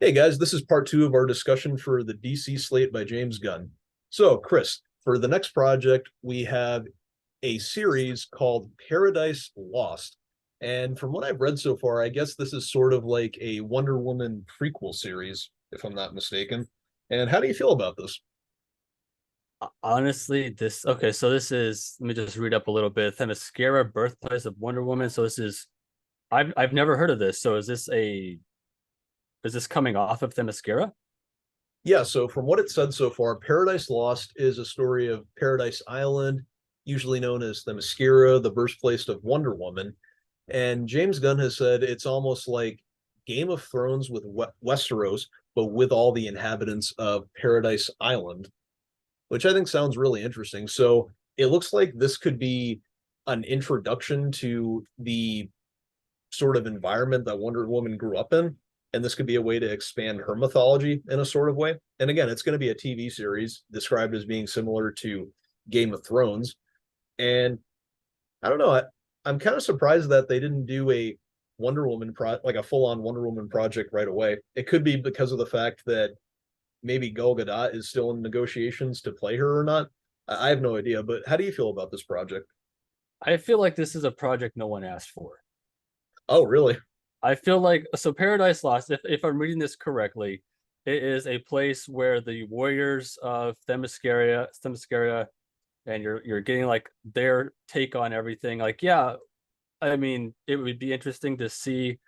Hey guys, this is part two of our discussion for the DC Slate by James Gunn. So, Chris, for the next project, we have a series called Paradise Lost. And from what I've read so far, I guess this is sort of like a Wonder Woman prequel series, if I'm not mistaken. And how do you feel about this? Honestly, this okay. So this is let me just read up a little bit. Themyscira, birthplace of Wonder Woman. So this is I've never heard of this. So is this coming off of Themyscira? Yeah, so from what it said so far, Paradise Lost is a story of Paradise Island, usually known as Themyscira, the birthplace of Wonder Woman. And James Gunn has said it's almost like Game of Thrones with Westeros, but with all the inhabitants of Paradise Island, which I think sounds really interesting. So it looks like this could be an introduction to the sort of environment that Wonder Woman grew up in. And this could be a way to expand her mythology in a sort of way. And again, it's going to be a TV series described as being similar to Game of Thrones. And I don't know, I'm kind of surprised that they didn't do a Wonder Woman like a full on Wonder Woman project right away. It could be because of the fact that maybe Gal Gadot is still in negotiations to play her or not. I have no idea, but how do you feel about this project? I feel like this is a project no one asked for. Oh, really? I feel like so Paradise Lost, if I'm reading this correctly, it is a place where the warriors of Themyscira, and you're getting like their take on everything. Like, yeah, I mean, it would be interesting to see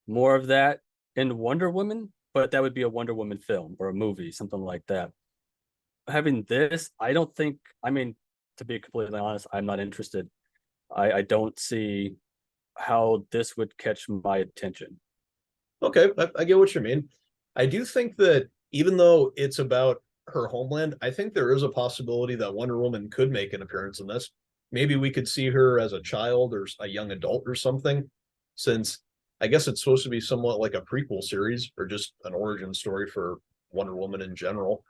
more of that in Wonder Woman, but that would be a Wonder Woman film or a movie, something like that. Having this, I don't think, I mean, to be completely honest, I'm not interested. I don't see how this would catch my attention. Okay, I get what you mean. I do think that even though it's about her homeland, I think there is a possibility that Wonder Woman could make an appearance in this. Maybe we could see her as a child or a young adult or something, since I guess it's supposed to be somewhat like a prequel series or just an origin story for Wonder Woman in general.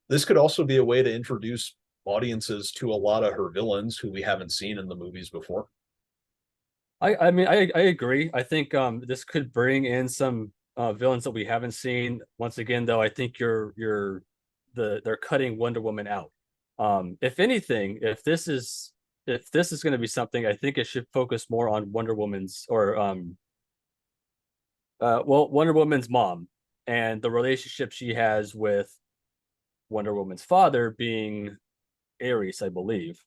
This could also be a way to introduce audiences to a lot of her villains who we haven't seen in the movies before. I agree. I think this could bring in some villains that we haven't seen. Once again, though, I think they're cutting Wonder Woman out. If anything, if this is going to be something, I think it should focus more on Wonder Woman's or Wonder Woman's mom and the relationship she has with Wonder Woman's father being Ares, I believe.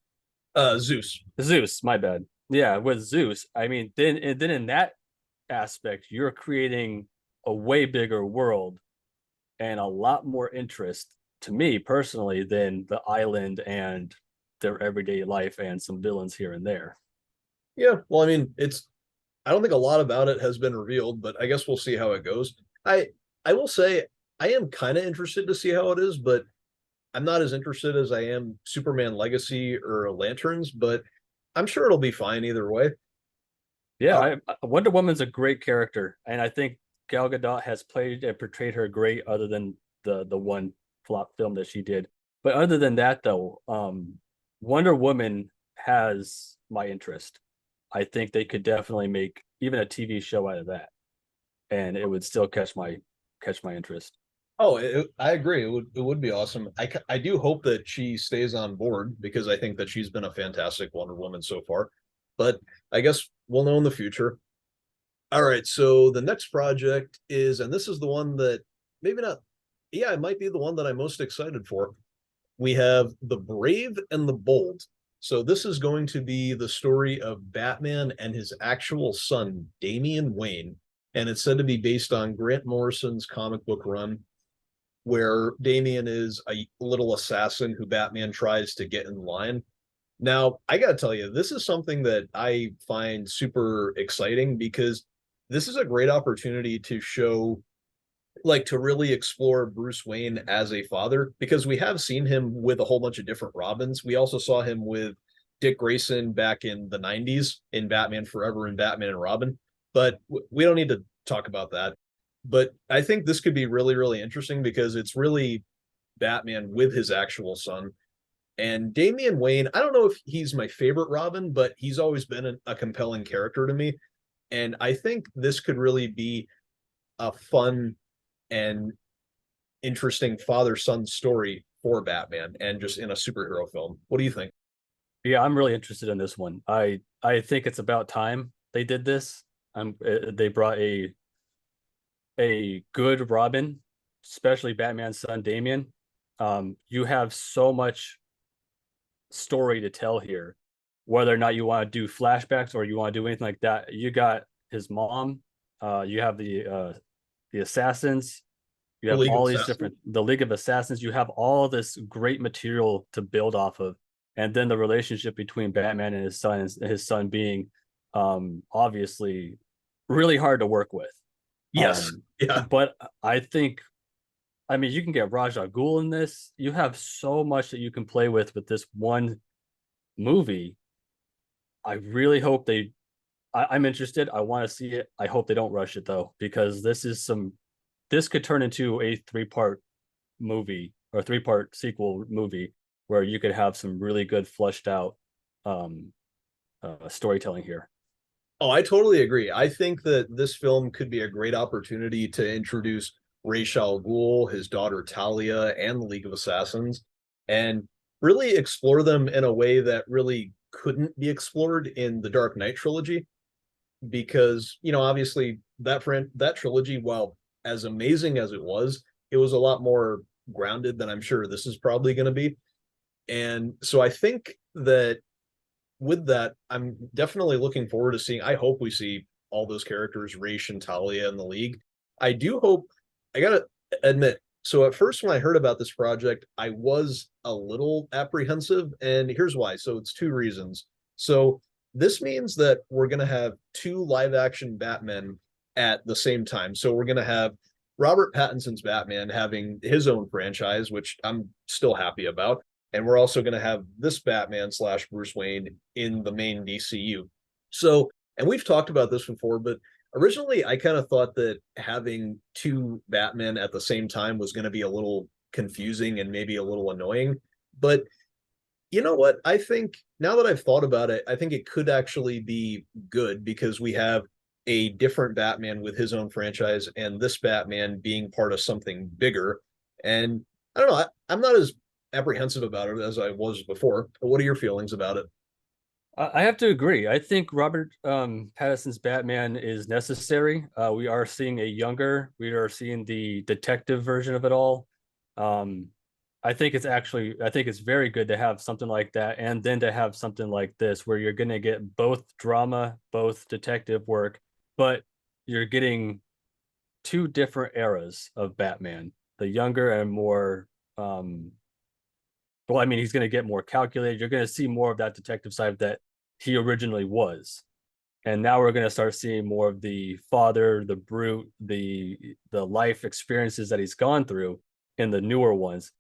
Zeus. Zeus, my bad. Yeah, with Zeus, I mean, then in that aspect, you're creating a way bigger world and a lot more interest to me personally than the island and their everyday life and some villains here and there. Yeah, well, I mean, I don't think a lot about it has been revealed, but I guess we'll see how it goes. I will say I am kind of interested to see how it is, but I'm not as interested as I am Superman Legacy or Lanterns, but I'm sure it'll be fine either way. Uh, Wonder Woman's a great character, and I think Gal Gadot has played and portrayed her great, other than the one flop film that she did. But other than that, though, Wonder Woman has my interest. I think they could definitely make even a TV show out of that, and it would still catch my interest. oh, I agree. It would be awesome. I do hope that she stays on board because I think that she's been a fantastic Wonder Woman so far. But I guess we'll know in the future. All right, so the next project is, and this is the one that maybe not, yeah, it might be the one that I'm most excited for. We have The Brave and the Bold. So this is going to be the story of Batman and his actual son, Damian Wayne. And it's said to be based on Grant Morrison's comic book run, where Damian is a little assassin who Batman tries to get in line. Now, I got to tell you, this is something that I find super exciting because this is a great opportunity to show, like, to really explore Bruce Wayne as a father because we have seen him with a whole bunch of different Robins. We also saw him with Dick Grayson back in the 90s in Batman Forever and Batman and Robin, but we don't need to talk about that. But I think this could be really, really interesting because it's really Batman with his actual son. And Damian Wayne, I don't know if he's my favorite Robin, but he's always been a compelling character to me. And I think this could really be a fun and interesting father-son story for Batman and just in a superhero film. What do you think? Yeah, I'm really interested in this one. I think it's about time they did this. They brought a good Robin, especially Batman's son Damian. You have so much story to tell here, whether or not you want to do flashbacks or you want to do anything like that. You got his mom, you have the assassins, you The have League of all these Assassins? different the League of Assassins, you have all this great material to build off of. And then the relationship between Batman and his son being obviously really hard to work with. Yes. Um, Yeah. but I think, I mean, you can get Raja Ghul in this. You have so much that you can play with this one movie. I really hope I'm interested. I want to see it. I hope they don't rush it though, because this could turn into a three-part movie or three-part sequel movie where you could have some really good fleshed out um storytelling here. Oh, I totally agree. I think that this film could be a great opportunity to introduce Ra's al Ghul, his daughter Talia, and the League of Assassins, and really explore them in a way that really couldn't be explored in the Dark Knight trilogy. Because obviously that trilogy, while as amazing as it was a lot more grounded than I'm sure this is probably going to be. And so I think that with that, I'm definitely looking forward to seeing. I hope we see all those characters, Raish and Talia, in the league. I do hope. I gotta admit. So at first, when I heard about this project, I was a little apprehensive, and here's why. So it's two reasons. So this means that we're gonna have two live action Batmen at the same time. So we're gonna have Robert Pattinson's Batman having his own franchise, which I'm still happy about, and we're also going to have this Batman slash Bruce Wayne in the main DCU. So, and we've talked about this before, but originally I kind of thought that having two Batmen at the same time was going to be a little confusing and maybe a little annoying. But you know what? I think now that I've thought about it, I think it could actually be good because we have a different Batman with his own franchise and this Batman being part of something bigger. And I don't know, I'm not as apprehensive about it as I was before. But what are your feelings about it? I have to agree. I think Robert Pattinson's Batman is necessary. We are seeing the detective version of it all. Um, I think it's very good to have something like that, and then to have something like this where you're going to get both drama, both detective work, but you're getting two different eras of Batman, the younger and more well, I mean, he's going to get more calculated. You're going to see more of that detective side that he originally was. And now we're going to start seeing more of the father, the brute, the life experiences that he's gone through in the newer ones.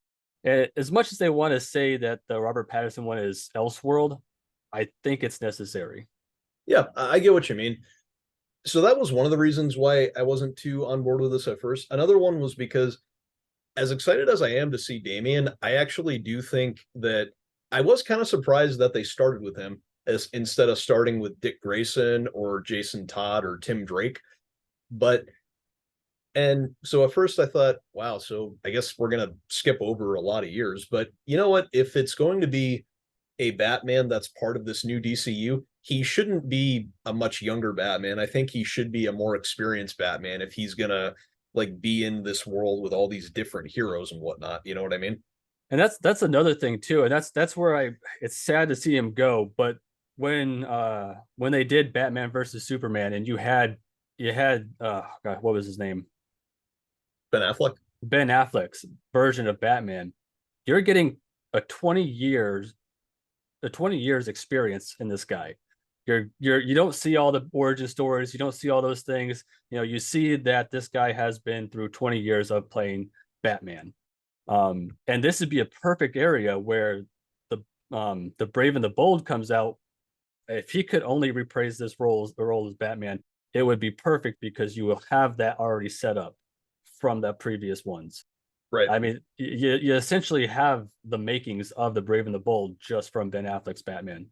And as much as they want to say that the Robert Pattinson one is Elseworld, I think it's necessary. Yeah, I get what you mean. So that was one of the reasons why I wasn't too on board with this at first. Another one was because as excited as I am to see Damian, I actually do think that I was kind of surprised that they started with him as instead of starting with Dick Grayson or Jason Todd or Tim Drake. But and so at first I thought, wow, so I guess we're gonna skip over a lot of years. But you know what? If it's going to be a Batman that's part of this new DCU, he shouldn't be a much younger Batman. I think he should be a more experienced Batman if he's gonna like be in this world with all these different heroes and whatnot. You know what I mean? And that's another thing too. And that's where it's sad to see him go. But when they did Batman versus Superman and you had God, what was his name? Ben Affleck. Ben Affleck's version of Batman, you're getting a 20 years experience in this guy. You don't see all the origin stories, you don't see all those things. You see that this guy has been through 20 years of playing Batman. And this would be a perfect area where the Brave and the Bold comes out. If he could only reprise the role as Batman, it would be perfect because you will have that already set up from the previous ones. Right. I mean, you essentially have the makings of the Brave and the Bold just from Ben Affleck's Batman.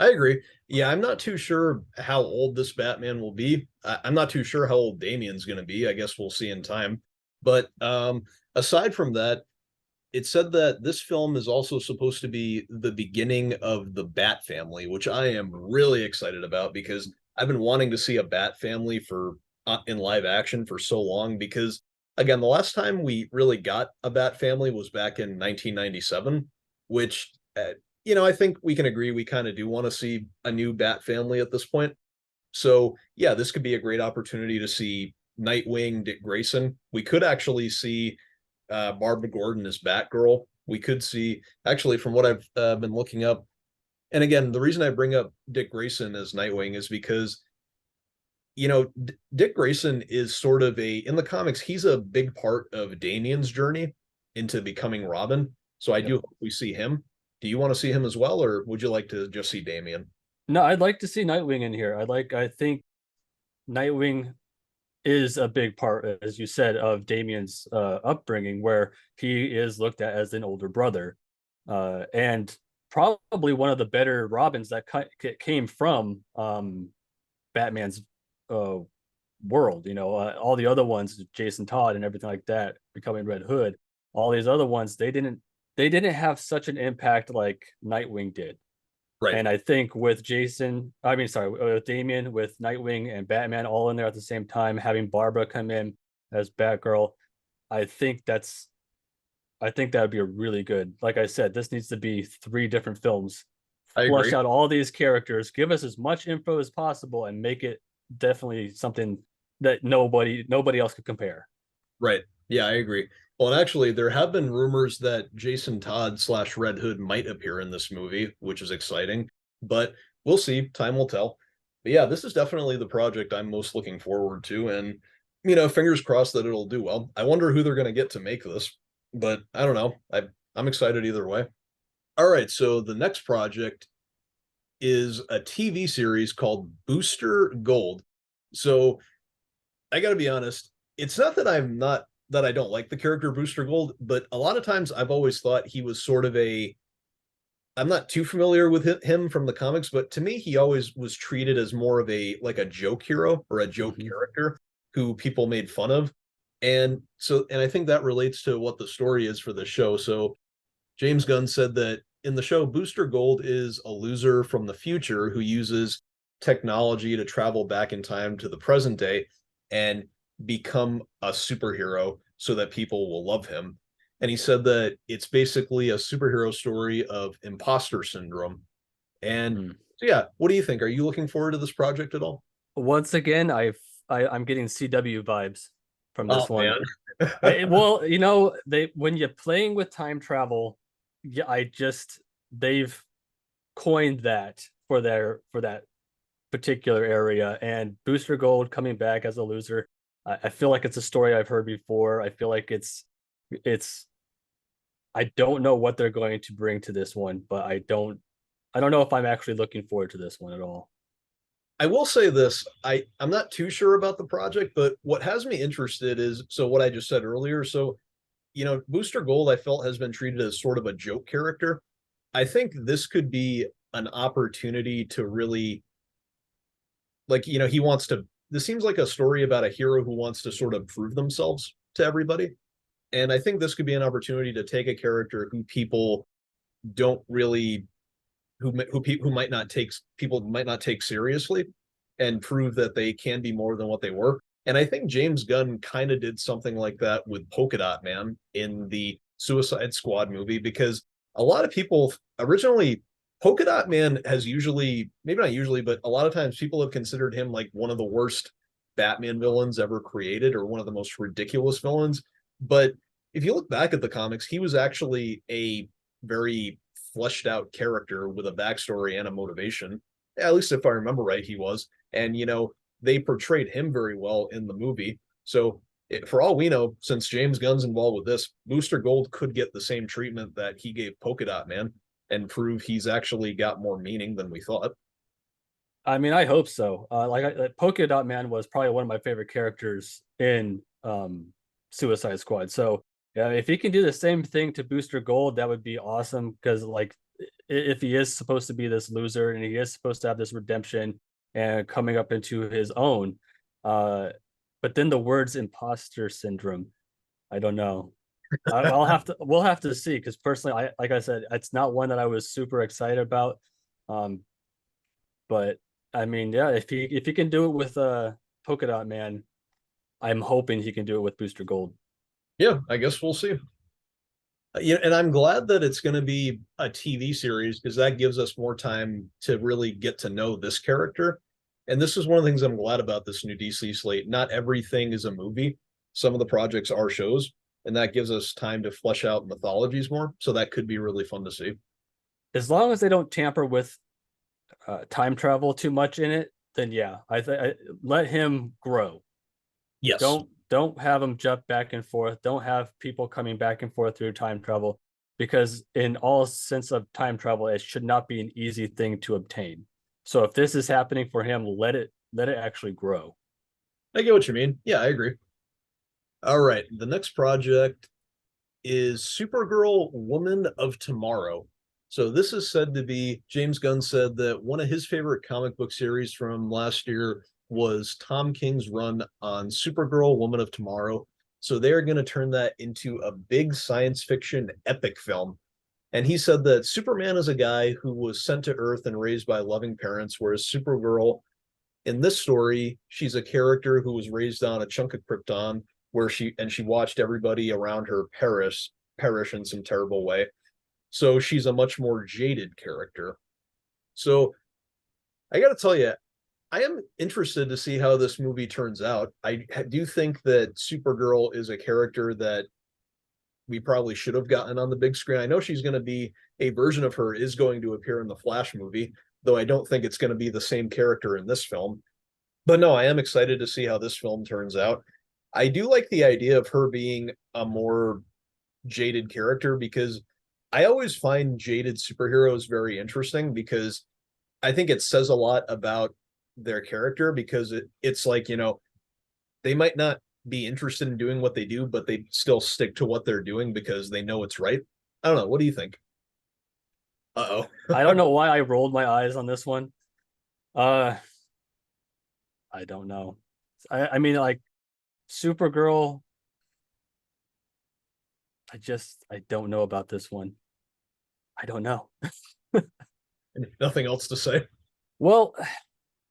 I agree. Yeah, I'm not too sure how old this Batman will be. I'm not too sure how old Damian's going to be. I guess we'll see in time. But aside from that, it said that this film is also supposed to be the beginning of the Bat family, which I am really excited about because I've been wanting to see a Bat family for in live action for so long. Because again, the last time we really got a Bat family was back in 1997, which I think we can agree we kind of do want to see a new Bat family at this point. So yeah, this could be a great opportunity to see Nightwing, Dick Grayson. We could actually see Barbara Gordon as Batgirl. We could see, actually, from what I've been looking up, and again, the reason I bring up Dick Grayson as Nightwing is because Dick Grayson is sort of in the comics, he's a big part of Damian's journey into becoming Robin. So I do Yep. hope we see him. Do you want to see him as well, or would you like to just see Damian? No, I'd like to see Nightwing in here. I think Nightwing is a big part, as you said, of Damien's upbringing, where he is looked at as an older brother, and probably one of the better Robins that came from Batman's uh, world. All the other ones, Jason Todd and everything like that, becoming Red Hood. All these other ones, they didn't have such an impact like Nightwing did. Right. And I think with with Damian, with Nightwing and Batman all in there at the same time, having Barbara come in as Batgirl, I think that's I think that would be a really good. Like I said, this needs to be three different films. I Flush agree. out all these characters, give us as much info as possible, and make it definitely something that nobody else could compare. Right. Yeah, I agree. Well, and actually, there have been rumors that Jason Todd slash Red Hood might appear in this movie, which is exciting. But we'll see. Time will tell. But yeah, this is definitely the project I'm most looking forward to. And, fingers crossed that it'll do well. I wonder who they're going to get to make this, but I don't know. I'm excited either way. All right. So the next project is a TV series called Booster Gold. So I got to be honest, it's not that I don't like the character Booster Gold, but a lot of times I've always thought he was sort of I'm not too familiar with him from the comics, but to me he always was treated as more of a joke hero or a joke Mm-hmm. character who people made fun of. And I think that relates to what the story is for the show. So James Gunn said that in the show, Booster Gold is a loser from the future who uses technology to travel back in time to the present day and become a superhero so that people will love him. And he said that it's basically a superhero story of imposter syndrome. And Mm. so, yeah, what do you think? Are you looking forward to this project at all? Once again, I'm getting CW vibes from Oh, this one. man. Well, they when you're playing with time travel, yeah, they've coined that for that particular area. And Booster Gold coming back as a loser, I feel like it's a story I've heard before. I feel like it's I don't know what they're going to bring to this one, but I don't know if I'm actually looking forward to this one at all. I will say this. I'm not too sure about the project, but what has me interested is so what I just said earlier. So, Booster Gold I felt has been treated as sort of a joke character. I think this could be an opportunity to really he wants to this seems like a story about a hero who wants to sort of prove themselves to everybody. And I think this could be an opportunity to take a character who people don't really who might not take people might not take seriously and prove that they can be more than what they were. And I think James Gunn kind of did something like that with Polka Dot Man in the Suicide Squad movie because a lot of people originally Polka Dot Man has usually, maybe not usually, but a lot of times people have considered him like one of the worst Batman villains ever created or one of the most ridiculous villains. But if you look back at the comics, he was actually a very fleshed out character with a backstory and a motivation. At least if I remember right, he was. And they portrayed him very well in the movie. So for all we know, since James Gunn's involved with this, Booster Gold could get the same treatment that he gave Polka Dot Man and prove he's actually got more meaning than we thought. I mean, I hope so. Polka Dot Man was probably one of my favorite characters in Suicide Squad. So yeah, if he can do the same thing to Booster Gold, that would be awesome. Because if he is supposed to be this loser and he is supposed to have this redemption and coming up into his own, but then the words imposter syndrome. I don't know. I'll have to. We'll have to see because personally, I like I said, it's not one that I was super excited about. Um, but I mean, yeah, if he can do it with Polka Dot Man, I'm hoping he can do it with Booster Gold. Yeah, I guess we'll see. Yeah, and I'm glad that it's going to be a TV series because that gives us more time to really get to know this character. And this is one of the things I'm glad about this new DC slate. Not everything is a movie. Some of the projects are shows, and that gives us time to flesh out mythologies more. So that could be really fun to see. As long as they don't tamper with time travel too much in it, then yeah, I let him grow. Yes, Don't have him jump back and forth. Don't have people coming back and forth through time travel, because in all sense of time travel, it should not be an easy thing to obtain. So if this is happening for him, let it actually grow. I get what you mean. Yeah, I agree. All right. The next project is Supergirl Woman of Tomorrow. So this is said to be, James Gunn said that one of his favorite comic book series from last year was Tom King's run on Supergirl Woman of Tomorrow. So they're going to turn that into a big science fiction epic film. And he said that Superman is a guy who was sent to Earth and raised by loving parents, whereas Supergirl in this story, she's a character who was raised on a chunk of Krypton where she watched everybody around her perish in some terrible way. So she's a much more jaded character. So I got to tell you, I am interested to see how this movie turns out. I do think that Supergirl is a character that we probably should have gotten on the big screen. I know she's going to be a version of her is going to appear in the Flash movie, though I don't think it's going to be the same character in this film. But no, I am excited to see how this film turns out. I do like the idea of her being a more jaded character because I always find jaded superheroes very interesting because I think it says a lot about their character because it's like, they might not be interested in doing what they do, but they still stick to what they're doing because they know it's right. I don't know. What do you think? Uh oh. I don't know why I rolled my eyes on this one. Uh, I don't know. I mean, like Supergirl. I don't know about this one. I don't know. Nothing else to say. Well,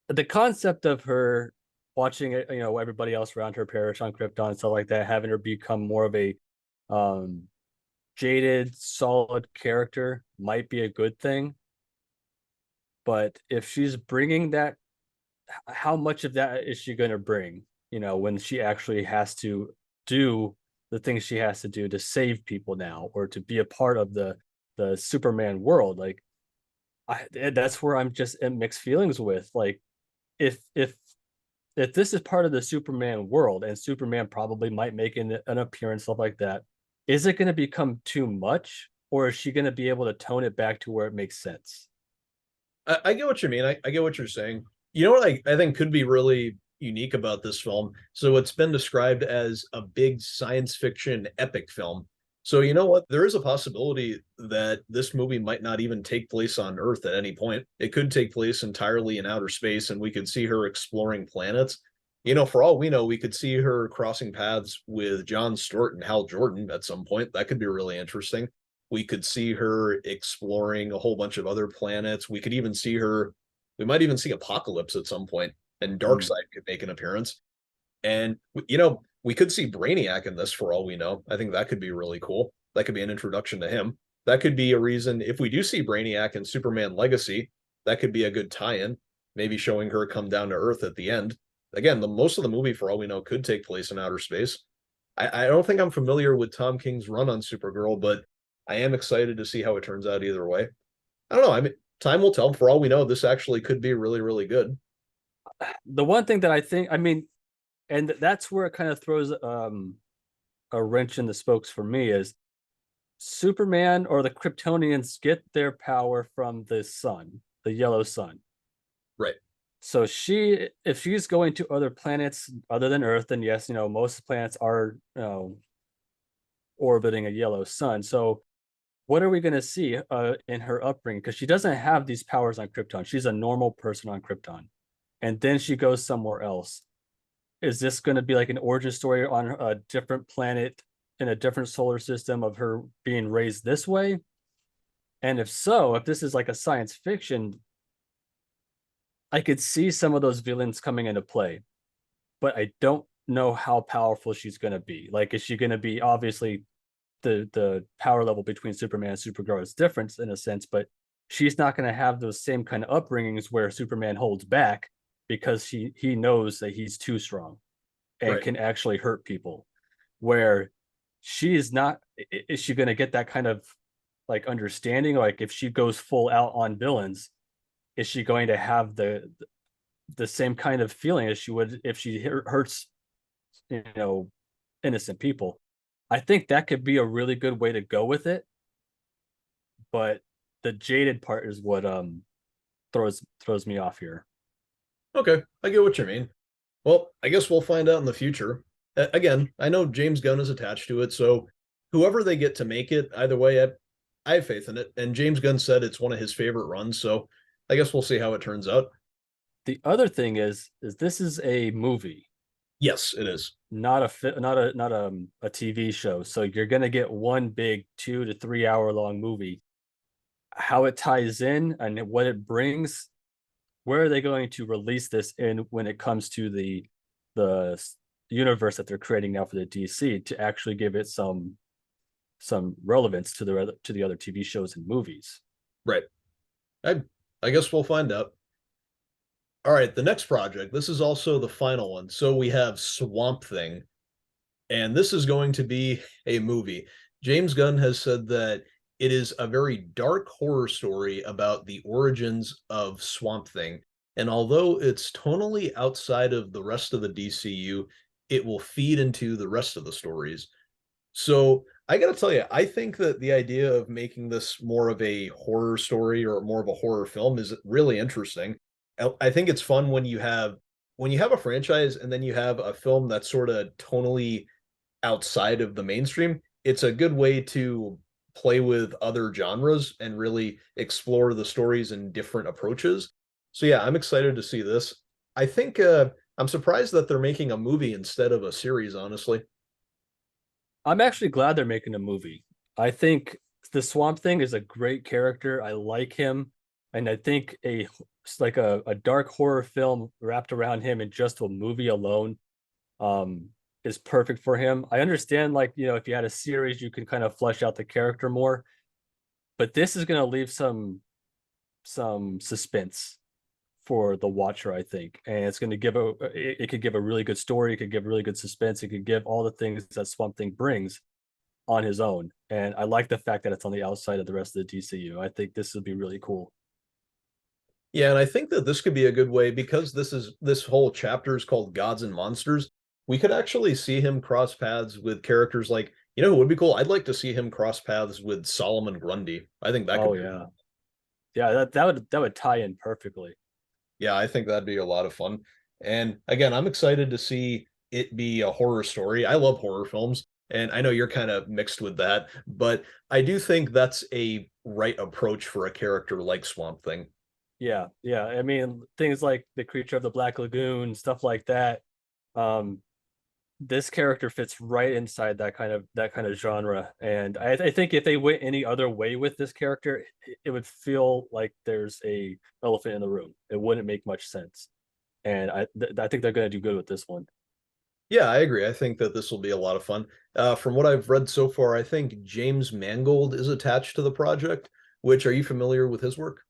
the concept of her watching it, everybody else around her perish on Krypton and stuff like that, having her become more of a um jaded, solid character might be a good thing. But if she's bringing that, how much of that is she going to bring? When she actually has to do the things she has to do to save people now, or to be a part of the Superman world. Like, that's where I'm just in mixed feelings with. Like, if this is part of the Superman world, and Superman probably might make an appearance, stuff like that, is it going to become too much, or is she going to be able to tone it back to where it makes sense? I get what you mean. I get what you're saying. You know what I think could be really unique about this film? So it's been described as a big science fiction epic film. So you know what? There is a possibility that this movie might not even take place on Earth at any point. It could take place entirely in outer space, and we could see her exploring planets. For all we know, we could see her crossing paths with John Stewart and Hal Jordan at some point. That could be really interesting. We could see her exploring a whole bunch of other planets. We might even see Apocalypse at some point, and Mm. Darkseid could make an appearance. And, we could see Brainiac in this for all we know. I think that could be really cool. That could be an introduction to him. That could be a reason, if we do see Brainiac in Superman Legacy, that could be a good tie in, maybe showing her come down to Earth at the end. Again, the most of the movie, for all we know, could take place in outer space. I don't think I'm familiar with Tom King's run on Supergirl, but I am excited to see how it turns out either way. I don't know. I mean, time will tell. For all we know, this actually could be really, really good. The one thing that I think, I mean, and that's where it kind of throws a wrench in the spokes for me, is Superman or the Kryptonians get their power from the sun, the yellow sun. Right. So if she's going to other planets other than Earth, then yes, most planets are, orbiting a yellow sun. So what are we going to see in her upbringing? Because she doesn't have these powers on Krypton. She's a normal person on Krypton, and then she goes somewhere else. Is this going to be like an origin story on a different planet in a different solar system of her being raised this way? And if so, if this is like a science fiction, I could see some of those villains coming into play, but I don't know how powerful she's going to be. Like, is she going to be, obviously the power level between Superman and Supergirl is different in a sense, but she's not going to have those same kind of upbringings where Superman holds back because he knows that he's too strong and Right. can actually hurt people. Where she is not, is she going to get that kind of like understanding? Like, if she goes full out on villains, is she going to have the same kind of feeling as she would if she hurts, you know, innocent people? I think that could be a really good way to go with it, but the jaded part is what throws me off here. Okay, I get what you mean. Well, I guess we'll find out in the future. Again, I know James Gunn is attached to it, so whoever they get to make it, either way, I have faith in it. And James Gunn said it's one of his favorite runs, so I guess we'll see how it turns out. The other thing is this is a movie, Yes, it is. not a TV show. So you're gonna get one big 2 to 3 hour long movie. How it ties in and what it brings, where are they going to release this in when it comes to the universe that they're creating now for the DC to actually give it some relevance to the other TV shows and movies? Right. I I guess we'll find out. All right, the next project. This is also the final one. So we have Swamp Thing, and this is going to be a movie. James Gunn has said that it is a very dark horror story about the origins of Swamp Thing. And although it's tonally outside of the rest of the DCU, it will feed into the rest of the stories. So I got to tell you, I think that the idea of making this more of a horror story or more of a horror film is really interesting. I think it's fun when you have a franchise and then you have a film that's sort of tonally outside of the mainstream. It's a good way to play with other genres and really explore the stories and different approaches. So yeah, I'm excited to see this. I think I'm surprised that they're making a movie instead of a series, honestly. I'm actually glad they're making a movie. I think the Swamp Thing is a great character. I like him, and I think it's like a dark horror film wrapped around him and just a movie alone um is perfect for him. I understand, like, if you had a series you can kind of flesh out the character more, but this is going to leave some suspense for the watcher, I think. And it's going to it could give a really good story, it could give really good suspense, it could give all the things that Swamp Thing brings on his own. And I like the fact that it's on the outside of the rest of the DCU. I think this would be really cool. Yeah, and I think that this could be a good way because this whole chapter is called Gods and Monsters. We could actually see him cross paths with characters like, who would be cool? I'd like to see him cross paths with Solomon Grundy. I think that could Oh be, yeah. Yeah, that would tie in perfectly. yeah, I think that'd be a lot of fun. And again, I'm excited to see it be a horror story. I love horror films, and I know you're kind of mixed with that, but I do think that's a right approach for a character like Swamp Thing. Yeah, yeah. I mean, things like the creature of the Black Lagoon, stuff like that. Um, this character fits right inside that kind of genre, and I think if they went any other way with this character, it would feel like there's a elephant in the room. It wouldn't make much sense, and I think they're going to do good with this one. Yeah, I agree. I think that this will be a lot of fun. From what I've read so far, I think James Mangold is attached to the project, which are you familiar with his work?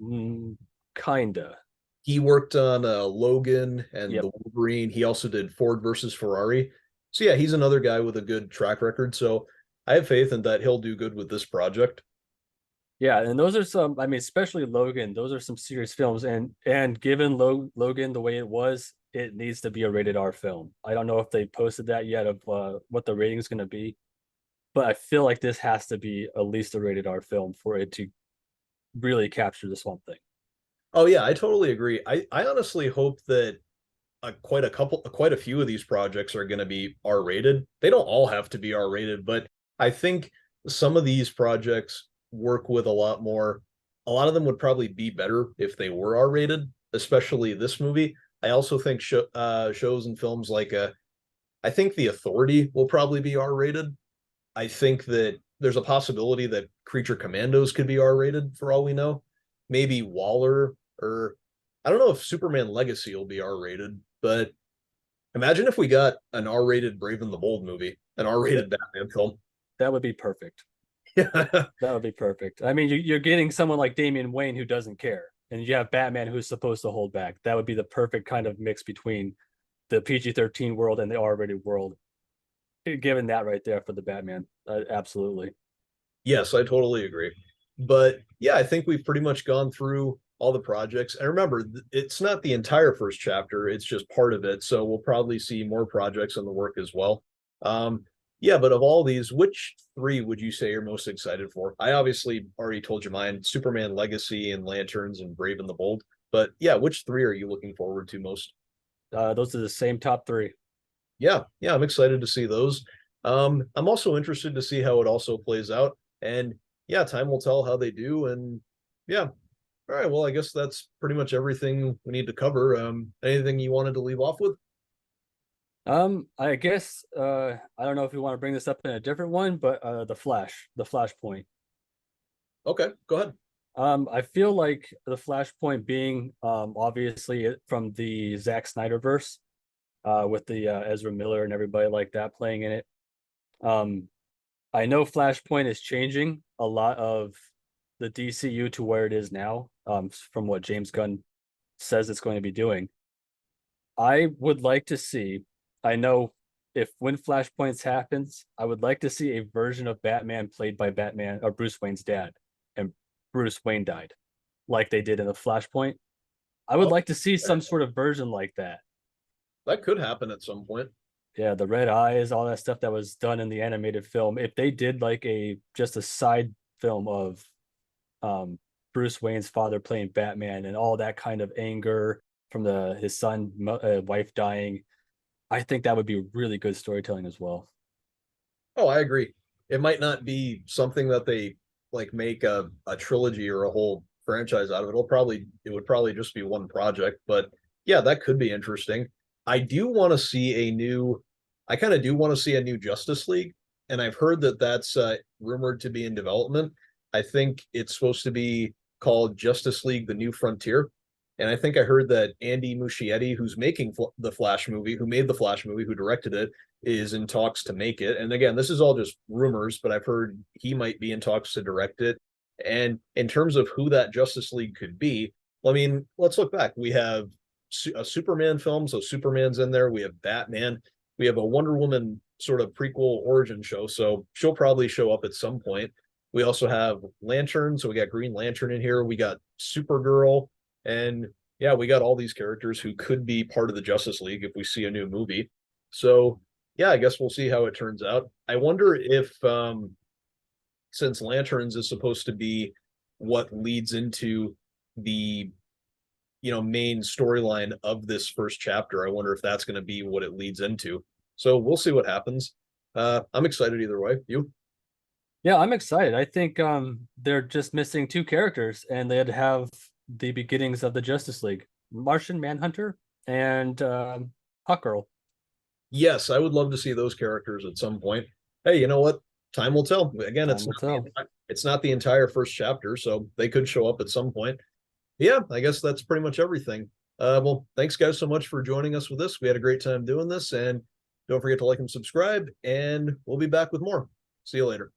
Mm, kinda. He worked on Logan and Yep. the Wolverine. He also did Ford versus Ferrari. So yeah, he's another guy with a good track record. So I have faith in that he'll do good with this project. Yeah, and those are some. I mean, especially Logan. Those are some serious films, and given Logan the way it was, it needs to be a rated R film. I don't know if they posted that yet of what the rating is going to be, but I feel like this has to be at least a rated R film for it to really capture the Swamp Thing. Oh yeah, I totally agree. I honestly hope that quite a few of these projects are going to be R rated. They don't all have to be R rated, but I think some of these projects work with a lot more. A lot of them would probably be better if they were R rated, especially this movie. I also think shows and films like I think The Authority will probably be R rated. I think that there's a possibility that Creature Commandos could be R-rated for all we know. Maybe Waller, or I don't know if Superman Legacy will be R-rated, but imagine if we got an R-rated Brave and the Bold movie, an R-rated Batman film. That would be perfect. Yeah. That would be perfect. I mean, you're getting someone like Damian Wayne who doesn't care, and you have Batman who's supposed to hold back. That would be the perfect kind of mix between the PG-13 world and the R-rated world. Given that right there for the Batman, absolutely. Yes, I totally agree. But yeah, I think we've pretty much gone through all the projects. And remember, it's not the entire first chapter, it's just part of it. So we'll probably see more projects in the work as well. Yeah, but of all these, which three would you say you're most excited for? I obviously already told you mine, Superman Legacy and Lanterns and Brave and the Bold. But yeah, which three are you looking forward to most? Those are the same top three. Yeah, I'm excited to see those. I'm also interested to see how it also plays out. And yeah, time will tell how they do. And yeah, all right. Well, I guess that's pretty much everything we need to cover. Anything you wanted to leave off with? I guess I don't know if you want to bring this up in a different one, but the Flashpoint. Okay, go ahead. I feel like the Flashpoint being obviously from the Zack Snyder verse, with the Ezra Miller and everybody like that playing in it. I know Flashpoint is changing a lot of the DCU to where it is now, from what James Gunn says it's going to be doing. I would like to see, I know if when Flashpoints happens, I would like to see a version of Batman played by Batman or Bruce Wayne's dad, and Bruce Wayne died, like they did in the Flashpoint. I would Oh, like to see some sort of version like that. that could happen at some point. Yeah, the red eyes, all that stuff that was done in the animated film. If they did like a just a side film of Bruce Wayne's father playing Batman and all that kind of anger from the his son wife dying, I think that would be really good storytelling as well. Oh, I agree. It might not be something that they like make a trilogy or a whole franchise out of it. It would probably just be one project, but yeah, that could be interesting. I do want to see a new I kind of do want to see a new Justice League, and I've heard that that's rumored to be in development. I think it's supposed to be called Justice League: The New Frontier, and I think I heard that Andy Muschietti, who's making the Flash movie, who made the Flash movie, who directed it, is in talks to make it. And again, this is all just rumors, but I've heard he might be in talks to direct it. And in terms of who that Justice League could be, I mean, let's look back. We have a Superman film, so Superman's in there. We have Batman. We have a Wonder Woman sort of prequel origin show, so she'll probably show up at some point. We also have Lantern, so we got Green Lantern in here. We got Supergirl, and yeah, we got all these characters who could be part of the Justice League if we see a new movie. So yeah, I guess we'll see how it turns out. I wonder if since Lanterns is supposed to be what leads into the main storyline of this first chapter, I wonder if that's going to be what it leads into. So we'll see what happens. I'm excited either way. You? Yeah, I'm excited. I think they're just missing two characters, and they'd have the beginnings of the Justice League: Martian Manhunter and Hawkgirl. Yes, I would love to see those characters at some point. Hey, you know what? Time will tell. Again, Time will tell. it's not the entire first chapter, so they could show up at some point. Yeah, I guess that's pretty much everything. Well, thanks guys so much for joining us with this. We had a great time doing this, and don't forget to like and subscribe, and we'll be back with more. See you later.